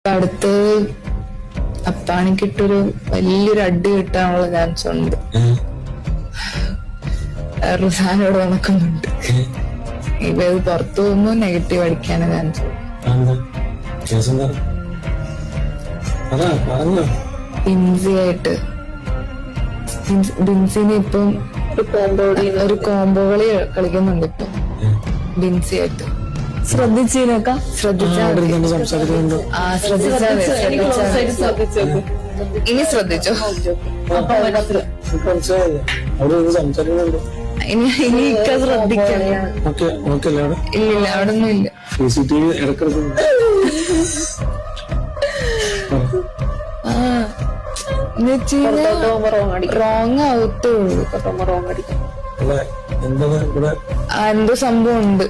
അടുത്ത് അപ്പാണിക്കിട്ടൊരു വലിയൊരു അടി കിട്ടാനുള്ള ചാൻസ് ഉണ്ട്. റുസാനോട് നടക്കുന്നുണ്ട്. ഇവ ഇത് പുറത്തു പോകുമ്പോ നെഗറ്റീവ് അടിക്കാന് ചാൻസ്. ബിൻസിയായിട്ട് ബിൻസിന് ഇപ്പം ഒരു കോംബോ കളി കളിക്കുന്നുണ്ട് ഇപ്പൊ ബിൻസിയായിട്ട്. ശ്രദ്ധിച്ചതിനൊക്കെ ഇനി ശ്രദ്ധിച്ചോ. ഇനി ഇക്ക ശ്രദ്ധിക്കാം. ഇല്ലില്ല, അവിടെ ഒന്നും ഇല്ല. റോങ് ആവത്തേ ഉള്ളൂ. എന്തോ സംഭവം ഉണ്ട്.